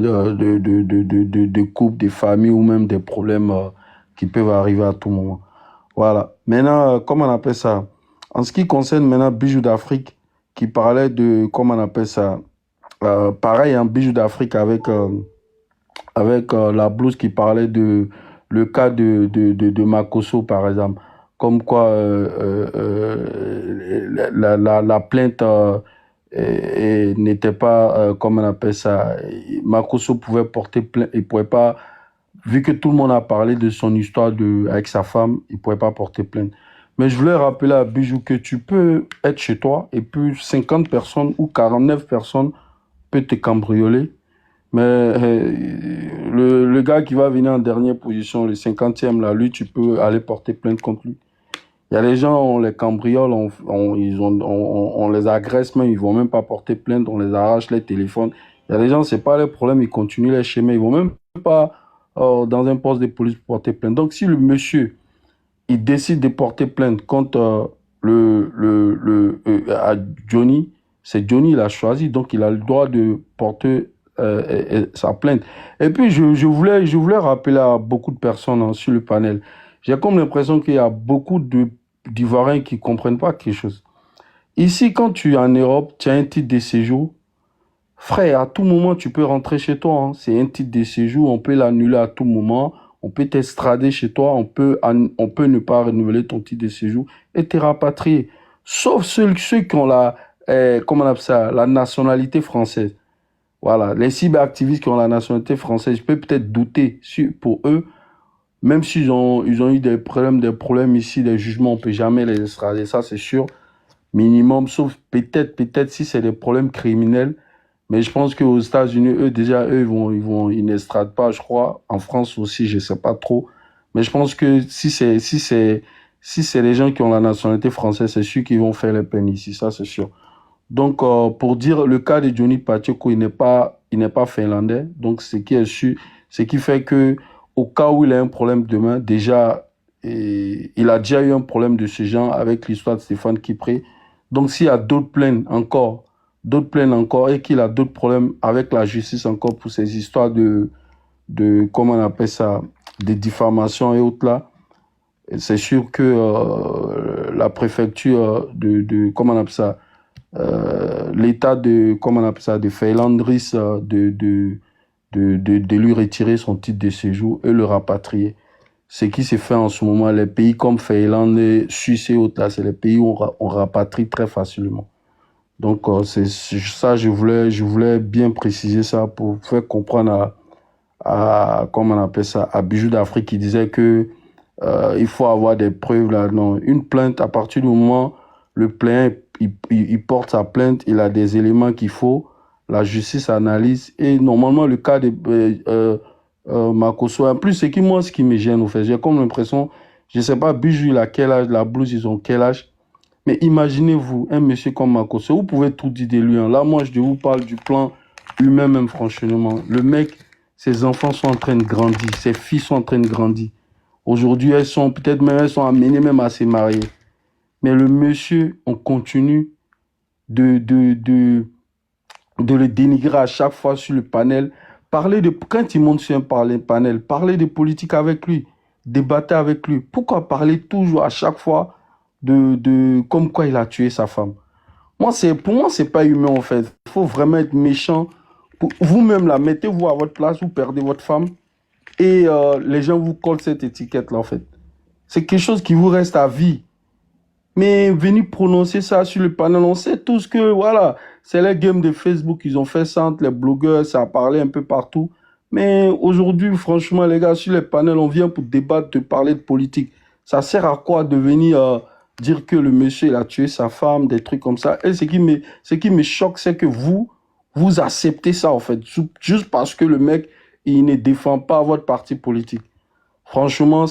de couple, des familles ou même des problèmes qui peuvent arriver à tout moment. Voilà. Maintenant, comment on appelle ça? En ce qui concerne maintenant Bijoux d'Afrique, qui parlait de, comment on appelle ça? Pareil, un Bijoux d'Afrique avec la blouse qui parlait de le cas de Makosso, par exemple. Comme quoi la plainte n'était pas, comment on appelle ça, Makosso pouvait porter plainte, il pouvait pas, vu que tout le monde a parlé de son histoire avec sa femme, il pouvait pas porter plainte. Mais je voulais rappeler à Bijou que tu peux être chez toi et puis 50 personnes ou 49 personnes peuvent te cambrioler. Mais le gars qui va venir en dernière position, le 50e, là, lui, tu peux aller porter plainte contre lui. Il y a des gens, on les cambriole, on les agresse même, ils vont même pas porter plainte, on les arrache les téléphones. Il y a des gens, c'est pas le problème, ils continuent les schémas, ils vont même pas dans un poste de police pour porter plainte. Donc si le monsieur, il décide de porter plainte contre à Johnny, c'est Johnny, il a choisi, donc il a le droit de porter sa plainte. Et puis je voulais rappeler à beaucoup de personnes hein, sur le panel, j'ai comme l'impression qu'il y a beaucoup d'Ivoiriens qui ne comprennent pas quelque chose. Ici, quand tu es en Europe, tu as un titre de séjour. Frère, à tout moment, tu peux rentrer chez toi. Hein. C'est un titre de séjour, on peut l'annuler à tout moment. On peut t'extrader chez toi, on peut ne pas renouveler ton titre de séjour et te rapatrier. Sauf ceux qui ont comment on appelle ça, la nationalité française. Voilà, les cyberactivistes qui ont la nationalité française, je peux peut-être douter pour eux, même ils ont eu des problèmes ici, des jugements, on ne peut jamais les extrader, ça c'est sûr, minimum, sauf peut-être si c'est des problèmes criminels. Mais je pense qu'aux États-Unis, eux, déjà, eux, ils n'extradent pas, je crois. En France aussi, je ne sais pas trop. Mais je pense que si c'est les gens qui ont la nationalité française, c'est sûr qu'ils vont faire les peines ici, ça c'est sûr. Donc, pour dire le cas de Johnny Pacheco, il n'est pas finlandais. Donc, ce qui est sûr, ce qui fait que au cas où il a un problème demain, déjà, il a déjà eu un problème de ce genre avec l'histoire de Stéphane Kipré. Donc, s'il y a d'autres plaintes encore, et qu'il a d'autres problèmes avec la justice encore pour ces histoires comment on appelle ça, de diffamation et autres là, c'est sûr que la préfecture comment on appelle ça, l'état comment on appelle ça, de Finlande risque de lui retirer son titre de séjour et le rapatrier. Ce qui se fait en ce moment, les pays comme Finlande, Suisse et autres, là, c'est les pays où on rapatrie très facilement. Donc, c'est ça, je voulais bien préciser ça pour faire comprendre comment on appelle ça, à Bijou d'Afrique qui disait que il faut avoir des preuves là. Non, une plainte, à partir du moment le plaignant, il porte sa plainte, il a des éléments qu'il faut, la justice analyse et normalement le cas de Makosso, en plus, ce qui me gêne, au fait, j'ai comme l'impression, je sais pas, Bijou, il a quel âge, la blouse, ils ont quel âge, mais imaginez-vous, un monsieur comme Makosso, vous pouvez tout dire de lui. Hein. Là, moi, je vous parle du plan humain même, franchement. Le mec, ses enfants sont en train de grandir, ses filles sont en train de grandir. Aujourd'hui, elles sont amenées même à se marier. Mais le monsieur, on continue de, de, de, de le dénigrer à chaque fois sur le panel. Quand il monte sur un panel, parler de politique avec lui, débattre avec lui. Pourquoi parler toujours à chaque fois comme quoi il a tué sa femme? Pour moi, c'est pas humain en fait. Il faut vraiment être méchant. Vous-même, là, mettez-vous à votre place, vous perdez votre femme et les gens vous collent cette étiquette-là en fait. C'est quelque chose qui vous reste à vie. Mais venir prononcer ça sur le panel, on sait tous que, voilà, c'est les games de Facebook, ils ont fait ça entre les blogueurs, ça a parlé un peu partout. Mais aujourd'hui, franchement, les gars, sur les panels, on vient pour débattre, de parler de politique. Ça sert à quoi de venir dire que le monsieur, il a tué sa femme, des trucs comme ça. Et ce qui me choque, c'est que vous acceptez ça, en fait, juste parce que le mec, il ne défend pas votre parti politique. Franchement,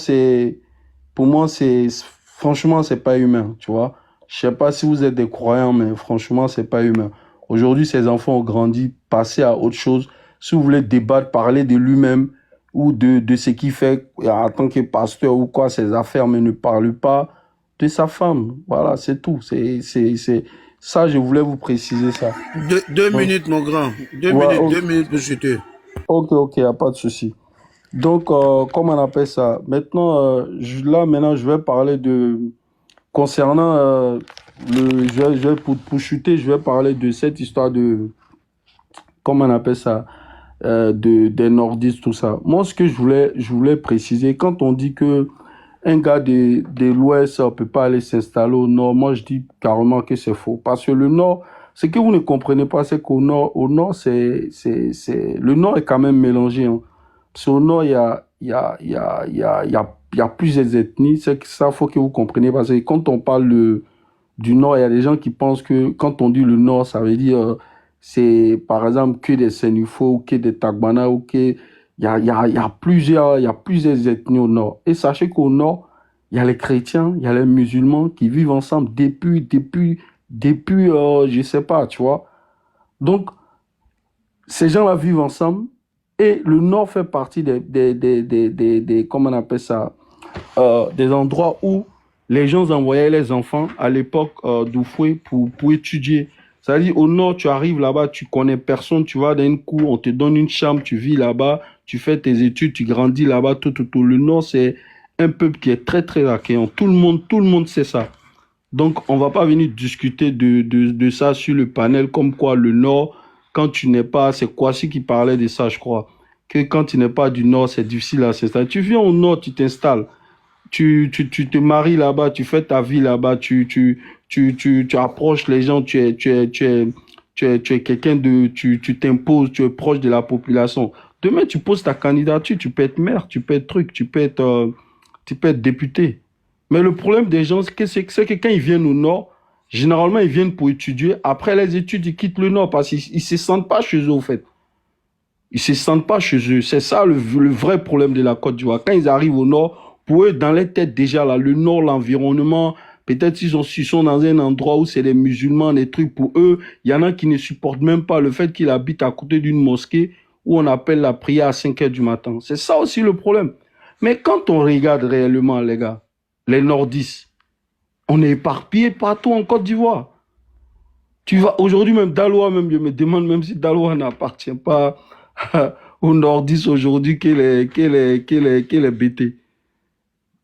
pour moi, franchement, c'est pas humain, tu vois. Je sais pas si vous êtes des croyants, mais franchement, c'est pas humain. Aujourd'hui, ces enfants ont grandi, passé à autre chose. Si vous voulez débattre, parler de lui-même ou de ce qu'il fait en tant que pasteur ou quoi, ses affaires, mais ne parle pas de sa femme. Voilà, c'est tout. Ça, je voulais vous préciser ça. Deux Donc, minutes, mon grand. ouais, Deux minutes pour chuter. Ok, y a pas de souci. Donc, comment on appelle ça? Maintenant, maintenant, je vais parler concernant pour chuter, je vais parler de cette histoire comment on appelle ça? Des nordistes, tout ça. Moi, ce que je voulais préciser, quand on dit que un gars de l'Ouest ne peut pas aller s'installer au Nord, moi, je dis carrément que c'est faux. Parce que le Nord, ce que vous ne comprenez pas, c'est au Nord, le Nord est quand même mélangé, hein. Parce qu'au Nord, il y a plusieurs ethnies. C'est que ça, faut que vous compreniez. Parce que quand on parle du Nord, il y a des gens qui pensent que quand on dit le Nord, ça veut dire c'est par exemple que des Sénufo, ou que des Tagbana, ou que il y a plusieurs ethnies au Nord. Et sachez qu'au Nord, il y a les chrétiens, il y a les musulmans qui vivent ensemble depuis je sais pas, tu vois. Donc, ces gens-là vivent ensemble et le Nord fait partie comment on appelle ça, des endroits où les gens envoyaient les enfants à l'époque d'Oufoué pour étudier. C'est-à-dire, au nord, tu arrives là-bas, tu connais personne, tu vas dans une cour, on te donne une chambre, tu vis là-bas, tu fais tes études, tu grandis là-bas, tout. Le nord, c'est un peuple qui est très, très accueillant. Tout le monde sait ça. Donc, on va pas venir discuter de ça sur le panel, comme quoi le nord, quand tu n'es pas, c'est Kwasi qui parlait de ça, je crois, que quand tu n'es pas du nord, c'est difficile à s'installer. Tu viens au nord, tu t'installes. Tu te maries là-bas, tu fais ta vie là-bas, tu approches les gens, tu es quelqu'un tu t'imposes, tu es proche de la population. Demain, tu poses ta candidature, tu peux être maire, tu peux être truc, tu peux être député. Mais le problème des gens, c'est que quand ils viennent au Nord, généralement, ils viennent pour étudier. Après les études, ils quittent le Nord parce qu'ils ne se sentent pas chez eux, au fait. Ils ne se sentent pas chez eux. C'est ça le vrai problème de la Côte d'Ivoire. Quand ils arrivent au Nord, pour eux, dans les têtes déjà, là, le Nord, l'environnement, peut-être ils sont dans un endroit où c'est des musulmans, des trucs pour eux. Il y en a qui ne supportent même pas le fait qu'ils habitent à côté d'une mosquée où on appelle la prière à 5 heures du matin. C'est ça aussi le problème. Mais quand on regarde réellement, les gars, les nordistes, on est éparpillés partout en Côte d'Ivoire. Tu vas aujourd'hui même Daloa, même je me demande même si Daloa n'appartient pas aux nordistes aujourd'hui qu'elle est BT.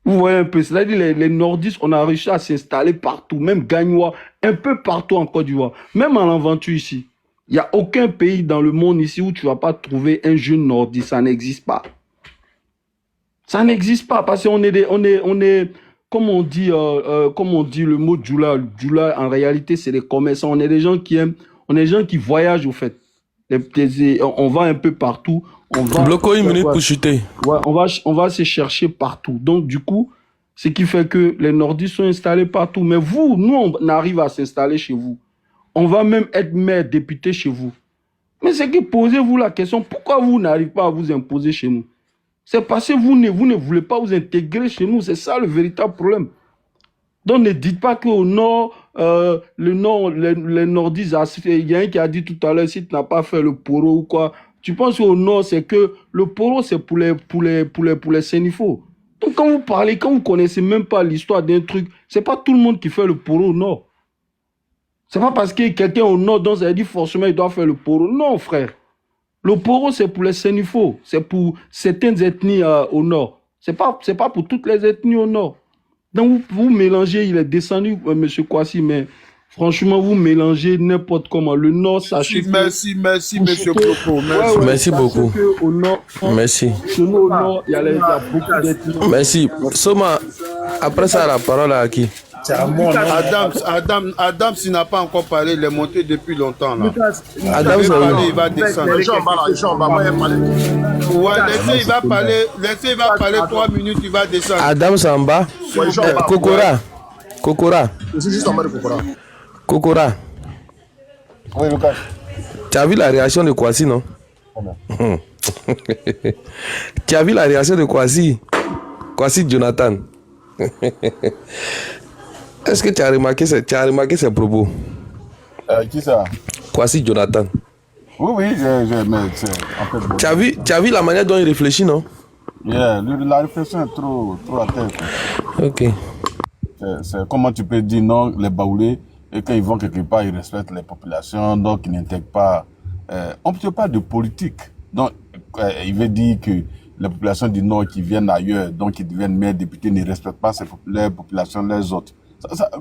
Vous voyez un peu, c'est-à-dire les nordistes, on a réussi à s'installer partout, même Gagnois, un peu partout en Côte d'Ivoire, même en Aventure ici. Il n'y a aucun pays dans le monde ici où tu ne vas pas trouver un jeune nordiste, ça n'existe pas. Ça n'existe pas parce qu'on est, comme on dit le mot Djoula. Djoula, en réalité, c'est des commerçants. On est des gens qui aiment, on est des gens qui voyagent, au fait. On va un peu partout. Bloquons une minute pour chuter. Ouais, on va se chercher partout. Donc, du coup, ce qui fait que les nordistes sont installés partout. Mais vous, nous, on arrive à s'installer chez vous. On va même être maire, député chez vous. Mais c'est que posez-vous la question, pourquoi vous n'arrivez pas à vous imposer chez nous? C'est parce que vous ne voulez pas vous intégrer chez nous. C'est ça le véritable problème. Donc ne dites pas qu'au nord, les nordistes, il y a un qui a dit tout à l'heure, si tu n'as pas fait le poro ou quoi, tu penses qu'au nord, c'est que le poro, c'est pour les sénifos. Donc quand vous parlez, quand vous ne connaissez même pas l'histoire d'un truc, c'est pas tout le monde qui fait le poro au nord. C'est pas parce que quelqu'un au nord, donc ça dit forcément il doit faire le poro. Non, frère. Le poro, c'est pour les sénifos. C'est pour certaines ethnies au nord. C'est pas pour toutes les ethnies au nord. Donc, vous mélangez, il est descendu, M. Kwasi, mais franchement, vous mélangez n'importe comment. Le nord, sachez que... Merci, M. Klopo. Merci beaucoup. Au nord, Merci. Chez nous, au nord, il y a beaucoup d'ethnies. Merci. Soma, après ça, la parole à qui? Adam, s'il n'a pas encore parlé, il est monté depuis longtemps. Là. Adam, il va descendre. Ouais, laissez, il va parler 3 minutes, il va descendre. Adam Samba. Kokora. Je suis juste en bas de Kokora. Kokora. Oui, Lucas. Tu as vu la réaction de Kwasi, non? Tu as vu la réaction de Kwasi? Kwasi Jonathan. Est-ce que tu as remarqué ses propos? Qui ça? Kwasi Jonathan. Oui, mais c'est en fait... Tu as vu la manière dont il réfléchit, non? Yeah, la réflexion est trop à tête. Ok. C'est comment tu peux dire non, les baoulés, et quand ils vont quelque part, ils respectent les populations, donc ils n'intègrent pas... on ne peut pas de politique. Donc, il veut dire que les populations du Nord qui viennent ailleurs, donc qui deviennent maires, députés, ne respectent pas les populations, les autres.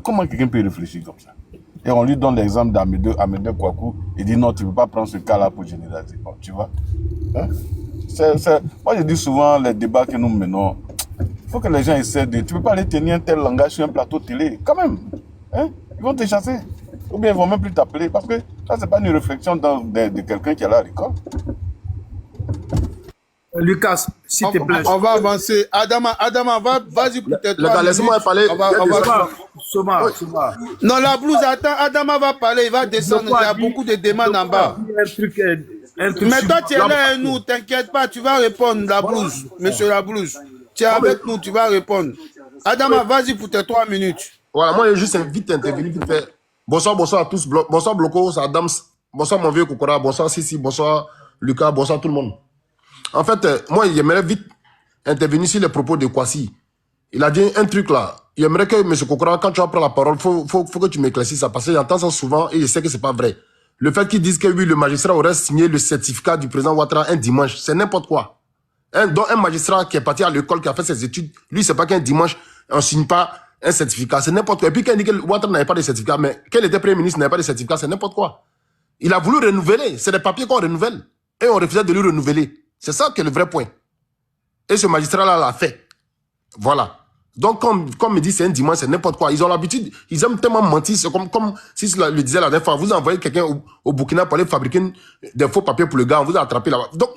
Comment quelqu'un peut réfléchir comme ça? Et on lui donne l'exemple d'Amédée Kouakou, il dit non, tu ne peux pas prendre ce cas-là pour généraliser. Bon, tu vois? Hein? Moi, je dis souvent, les débats que nous menons, il faut que les gens essaient de... Tu ne peux pas aller tenir un tel langage sur un plateau télé, quand même. Hein? Ils vont te chasser. Ou bien ils ne vont même plus t'appeler, parce que ça, ce n'est pas une réflexion de quelqu'un qui est là à l'école. Lucas, s'il te plaît. On va avancer. Adama, vas-y peut-être. Les gars, laissez-moi parler. Soma. Non, la blouse, attends, Adama va parler, il va descendre. Il y a beaucoup de demandes en bas. Mais toi, tu es là avec nous, t'inquiète pas, tu vas répondre, la blouse, monsieur la blouse. Tu es avec nous, tu vas répondre. Adama, vas-y pour tes 3 minutes. Voilà, moi, je juste vite intervenu, vite fait. Bonsoir à tous. Bonsoir, Bloco, c'est Adams. Bonsoir, mon vieux Kokora. Bonsoir, Sissi. Bonsoir, Lucas. Bonsoir, tout le monde. En fait, moi, j'aimerais vite intervenir sur les propos de Kwasi. Il a dit un truc là. J'aimerais que M. Kokora, quand tu vas prendre la parole, faut que tu m'éclaircisses ça. Parce que j'entends ça souvent et je sais que c'est pas vrai. Le fait qu'ils disent que oui, le magistrat aurait signé le certificat du président Ouattara un dimanche, c'est n'importe quoi. Donc un magistrat qui est parti à l'école, qui a fait ses études, lui, c'est pas qu'un dimanche, on ne signe pas un certificat, c'est n'importe quoi. Et puis quand il dit que Ouattara n'avait pas de certificat, mais quel était Premier ministre n'avait pas de certificat, c'est n'importe quoi. Il a voulu renouveler, c'est des papiers qu'on renouvelle. Et on refusait de lui renouveler. C'est ça qui est le vrai point. Et ce magistrat-là l'a fait. Voilà. Donc, comme me dit, c'est un dimanche, c'est n'importe quoi. Ils ont l'habitude, ils aiment tellement mentir. C'est comme si je le disais la dernière fois, vous envoyez quelqu'un au Burkina pour aller fabriquer des faux papiers pour le gars, on vous a attrapé là-bas. Donc,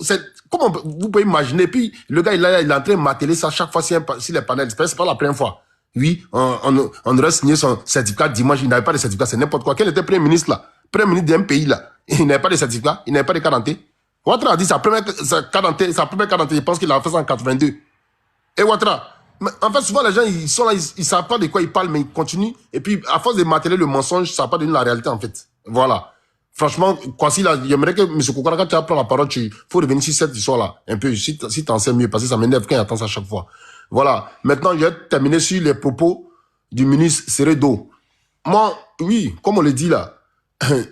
comment vous pouvez imaginer, puis le gars, il est en train de marteler ça chaque fois sur les panels. C'est pas la première fois. Oui, on aurait signé son certificat dimanche, il n'avait pas de certificat, c'est n'importe quoi. Quel était le Premier ministre là? Premier ministre d'un pays là. Il n'avait pas de certificat, il n'avait pas de quarantaine. Ouattara a dit sa première quarantaine, je pense qu'il a fait ça en 82. Et Ouattara, en fait, souvent les gens, ils sont là, ils savent pas de quoi ils parlent, mais ils continuent. Et puis, à force de marteler le mensonge, ça n'a pas donné la réalité, en fait. Voilà. Franchement, Kwasi, là, j'aimerais que M. Kokora, quand tu apprends la parole, faut revenir sur cette histoire-là. Un peu, si t'en sais mieux, parce que ça m'énerve quand il attend ça à chaque fois. Voilà. Maintenant, je vais terminer sur les propos du ministre Seredo. Moi, oui, comme on le dit là,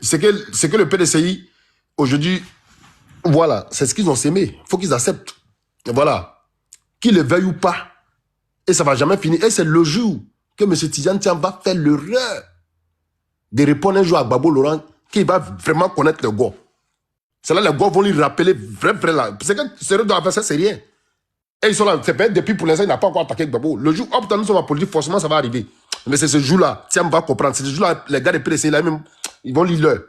c'est que le PDCI, aujourd'hui, voilà, c'est ce qu'ils ont sémé. Il faut qu'ils acceptent. Voilà. Qu'ils le veuillent ou pas. Et ça ne va jamais finir. Et c'est le jour que M. Tidjane Thiam va faire l'erreur de répondre un jour à Gbagbo Laurent qu'il va vraiment connaître le go. C'est là les gars vont lui rappeler vrai là. C'est que Seredo a fait ça, c'est rien. Et ils sont là. C'est peut-être depuis pour l'instant, il n'a pas encore attaqué Gbagbo. Le jour, hop, dans nous sommes en politique, forcément, ça va arriver. Mais c'est ce jour-là, Thiam va comprendre. C'est ce jour-là, les gars de PDC, là, même, ils vont lire l'heure.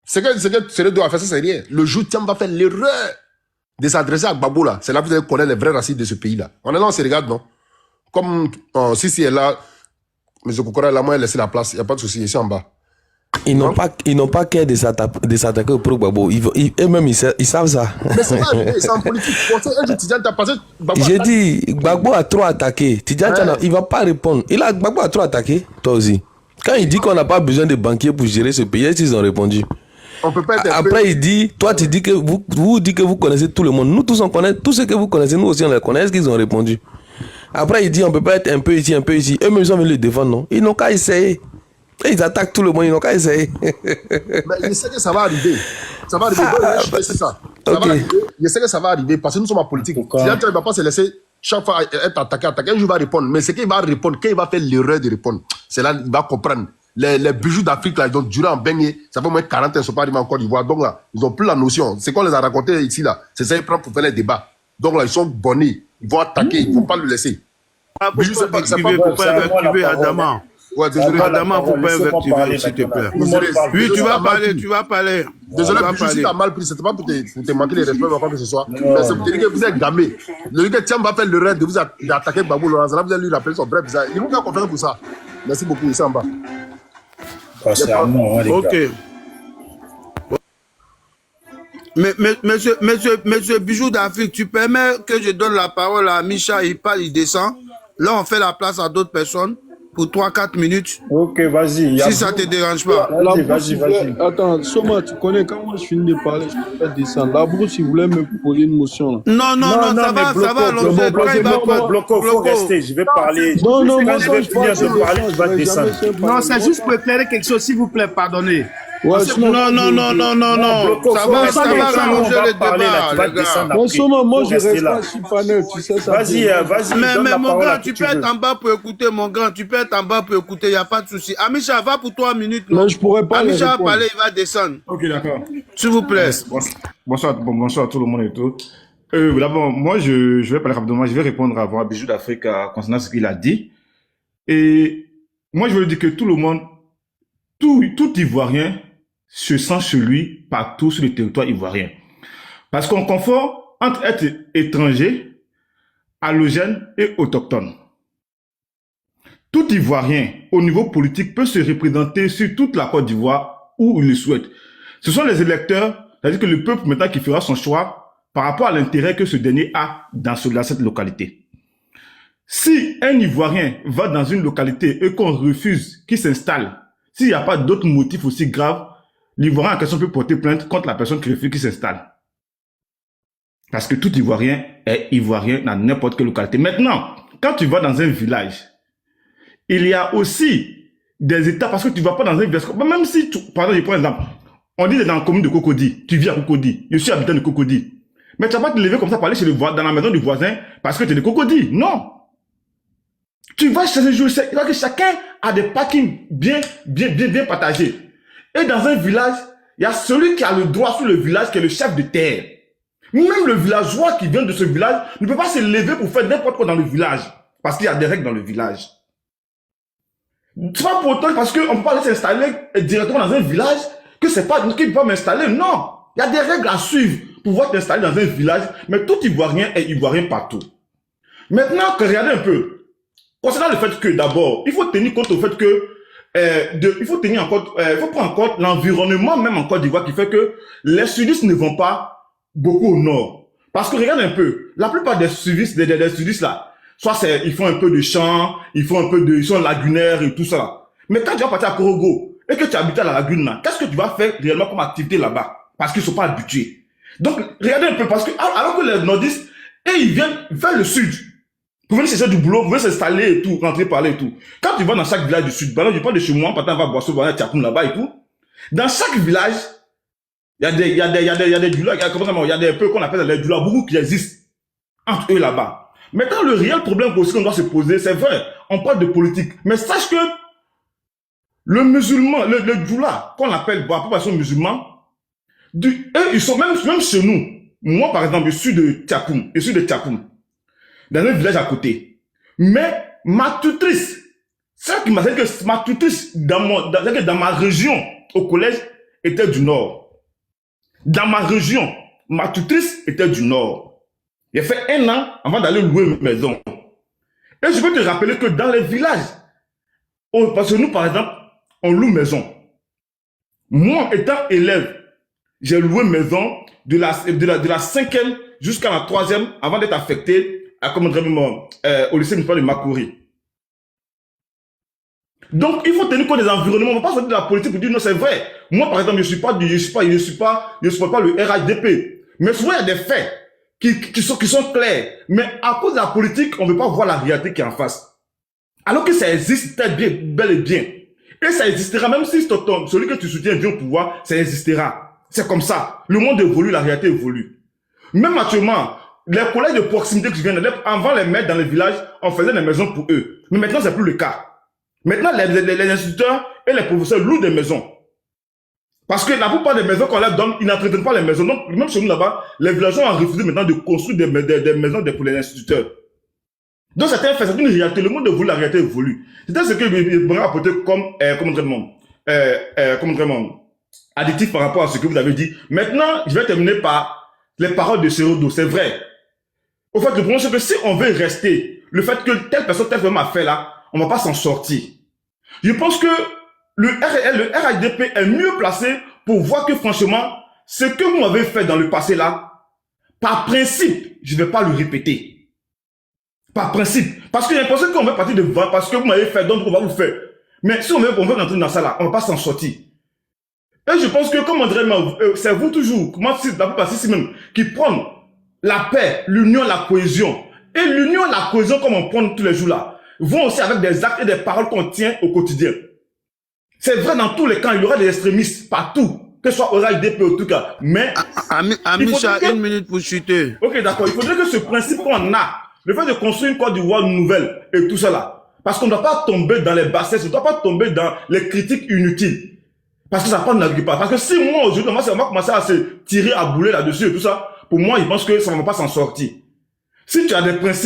C'est que Seredo a fait ça, c'est rien. Le jour, Thiam va faire l'erreur de s'adresser à Gbagbo, là. C'est là que vous allez connaître les vrais racistes de ce pays-là. On est là, on se regarde, non? Comme si elle est là, M. Kokora est là, moi, elle laisse la place. Il n'y a pas de souci, ici en bas. Ils n'ont pas qu'à de s'attaquer au pro Gbagbo. Eux-mêmes, ils savent ça. Mais c'est pas arrivé, c'est en politique. Un jour, Tidjane t'a passé. J'ai dit, Gbagbo a trop attaqué. Tidjane, il ne va pas répondre. Gbagbo a trop attaqué, toi aussi. Quand il dit qu'on n'a pas besoin de banquiers pour gérer ce pays, ils ont répondu. On peut pas être après, il dit, toi, tu dis que vous dites que vous connaissez tout le monde. Nous tous, on connaît tout ce que vous connaissez. Nous aussi, on les connaît. Est-ce qu'ils ont répondu? Après, il dit, on peut pas être un peu ici, un peu ici. Eux-mêmes, ils ont venus le défendre, non? Ils n'ont qu'à essayer. Et ils attaquent tout le monde, ils n'ont qu'à essayer. Mais je sais que ça va arriver. Ça va arriver. C'est ça. Ça va arriver. Je sais que ça va arriver parce que nous sommes en politique. Il ne va pas se laisser chaque fois être attaqué. Un jour, il va répondre. Mais c'est qu'il va répondre. Quand il va faire l'erreur de répondre, c'est là qu'il va comprendre. Les bijoux d'Afrique, là, ils ont duré en baigné. Ça fait au moins 40 ans, ils ne sont pas arrivés en Côte d'Ivoire. Donc là, ils n'ont plus la notion. C'est qu'on les a raconté ici, là. C'est ça, ils prennent pour faire les débats. Donc là, ils sont bonnés. Ils vont attaquer. Il ne faut pas le laisser. Bijou, c'est pas invectiver Adama. Ouais, désolé. Adama, faut pas invectiver, s'il te plaît. Oui, tu vas parler. Désolé, Bijou, si tu as mal pris, c'était pas pour te manquer les respects, quoi que ce soit. Mais c'est pour te dire que vous êtes gamé. Le gars, Thiam va faire le rêve de vous attaquer Gbagbo Laurent. Là, vous allez lui rappeler son bref bizarre. Il vous fait confiance pour ça. Merci beaucoup, ici en bas. C'est à moi, les gars. Ok. Mais, monsieur Bijou d'Afrique, tu permets que je donne la parole à Micha, il parle, il descend. Là, on fait la place à d'autres personnes pour 3-4 minutes. Ok, vas-y. Si ça ne te dérange pas. Vas-y. Attends, Soma, tu connais, quand moi je finis de parler, je peux descendre. La brousse, il voulait me proposer une motion. Non, ça va. Bloco, faut rester. Je vais parler. Non, quand je vais finir de parler, je vais descendre. Non, c'est juste pour éclairer quelque chose, s'il vous plaît, pardonnez. Ouais, Non. Bloco, Ça faut va rester, rallonger on le va parler là, tu vas débat, les gars. descendre après. Soma, moi Faut je rester reste là. pas si panel, tu sais ça. Vas-y, Mais donne la mon parole à grand, qui tu tu peux veux. être en bas pour écouter, mon grand. Tu peux être en bas pour écouter, il n'y a pas de souci. Amisha, va pour 3 minutes. Non? Mais je pourrais pas les Amisha va répondre. parler, il va descendre. Ok, d'accord. S'il vous plaît. Bonsoir à tout le monde et tout. D'abord, moi, je vais parler rapidement. Je vais répondre à Bijou d'Afrique concernant ce qu'il a dit. Et moi, je veux dire que tout le monde, tout Ivoirien se sent chez lui partout sur le territoire ivoirien. Parce qu'on confond entre être étranger, allogène et autochtone. Tout Ivoirien, au niveau politique, peut se représenter sur toute la Côte d'Ivoire où il le souhaite. Ce sont les électeurs, c'est-à-dire que le peuple maintenant qui fera son choix par rapport à l'intérêt que ce dernier a dans cette localité. Si un Ivoirien va dans une localité et qu'on refuse qu'il s'installe, s'il n'y a pas d'autres motifs aussi graves, l'Ivoirien en question peut porter plainte contre la personne qui refuse qu'il s'installe. Parce que tout Ivoirien est Ivoirien dans n'importe quelle localité. Maintenant, quand tu vas dans un village, il y a aussi des états, parce que tu ne vas pas dans un village, même si, par exemple, je prends un exemple, on dit dans la commune de Cocody, tu vis à Cocody, je suis habitant de Cocody. Mais tu ne vas pas te lever comme ça pour aller dans la maison du voisin parce que tu es de Cocody. Non. Tu vas chez un jour, que chacun a des parkings bien partagés. Et dans un village, il y a celui qui a le droit sur le village qui est le chef de terre. Même le villageois qui vient de ce village ne peut pas se lever pour faire n'importe quoi dans le village. Parce qu'il y a des règles dans le village. C'est pas pour autant parce qu'on ne peut pas aller s'installer directement dans un village que c'est pas qu'il ne peut pas m'installer. Non. Il y a des règles à suivre pour pouvoir t'installer dans un village. Mais tout Ivoirien est Ivoirien partout. Maintenant, regardez un peu. Concernant le fait que d'abord, il faut tenir compte au fait que il faut prendre en compte l'environnement même en Côte d'Ivoire qui fait que les sudistes ne vont pas beaucoup au nord. Parce que regarde un peu, la plupart des sudistes là, soit ils font un peu de champs, ils sont lagunaires et tout ça là. Mais quand tu vas partir à Korogo et que tu habites à la lagune là, qu'est-ce que tu vas faire réellement comme activité là-bas? Parce qu'ils sont pas habitués. Donc, regardez un peu, parce que alors que les nordistes, ils viennent vers le sud. Vous venez chercher du boulot, vous venez s'installer et tout, rentrer par là et tout. Quand tu vas dans chaque village du sud, je parle de chez moi, par exemple, on va boire ce Tiakoum là-bas et tout. Dans chaque village, il y a des doulas, il y a des peu qu'on appelle des doulas, beaucoup qui existent entre eux là-bas. Maintenant, le réel problème aussi qu'on doit se poser, c'est vrai, on parle de politique, mais sache que le musulman, le doula, qu'on appelle, pour la population musulmane, eux, ils sont même chez nous. Moi, par exemple, je suis de Tiakoum, dans un village à côté. Mais ma tutrice, celle qui m'a dit que ma tutrice dans ma région au collège était du nord. Dans ma région, ma tutrice était du nord. J'ai fait 1 an avant d'aller louer une maison. Et je peux te rappeler que dans les villages, parce que nous par exemple, on loue maison. Moi étant élève, j'ai loué maison de la 5e jusqu'à la 3e avant d'être affecté au lycée municipal de Makori. Donc, il faut tenir compte des environnements. On ne va pas sortir de la politique pour dire non, c'est vrai. Moi, par exemple, je suis pas le RHDP. Mais souvent, il y a des faits qui sont clairs. Mais à cause de la politique, on ne veut pas voir la réalité qui est en face. Alors que ça existe bel et bien. Et ça existera, même si celui que tu soutiens vient au pouvoir, ça existera. C'est comme ça. Le monde évolue, la réalité évolue. Même actuellement, les collèges de proximité que je viens d'élèves, avant les mettre dans les villages, on faisait des maisons pour eux. Mais maintenant, c'est plus le cas. Maintenant, les instituteurs et les professeurs louent des maisons. Parce que la plupart des maisons qu'on leur donne, ils n'entretiennent pas les maisons. Donc, même chez nous là-bas, les villageois ont refusé maintenant de construire des maisons pour les instituteurs. Donc, c'est un fait, c'est une réalité. Le monde évolue, la réalité évolue. C'était ce que je me rapporter comme additif par rapport à ce que vous avez dit. Maintenant, je vais terminer par les paroles de Serodo. C'est vrai. Au fait, le problème, c'est que si on veut rester, le fait que telle personne a fait là, on ne va pas s'en sortir. Je pense que le RHDP est mieux placé pour voir que franchement, ce que vous m'avez fait dans le passé là, par principe, je ne vais pas le répéter. Par principe. Parce que j'ai l'impression qu'on va partir de voir parce que vous m'avez fait, donc on va vous faire. Mais si on veut rentrer dans ça là, on ne va pas s'en sortir. Et je pense que, comme André, c'est vous toujours, moi, c'est la plupart ici même, qui prennent la paix, l'union, la cohésion. Et l'union, la cohésion, comme on prend tous les jours là, vont aussi avec des actes et des paroles qu'on tient au quotidien. C'est vrai dans tous les camps, il y aura des extrémistes partout, que ce soit Oral DP ou tout cas. Mais. Amisha, une minute pour chuter. Ok, d'accord. Il faudrait que ce principe qu'on a, le fait de construire une Côte d'Ivoire nouvelle et tout ça là, parce qu'on ne doit pas tomber dans les bassesses, on ne doit pas tomber dans les critiques inutiles. Parce que ça ne n'arrive pas. Parce que si moi, aujourd'hui, on va commencer à se tirer à bouler là-dessus et tout ça, pour moi, je pense que ça ne va pas s'en sortir. Si tu as des principes,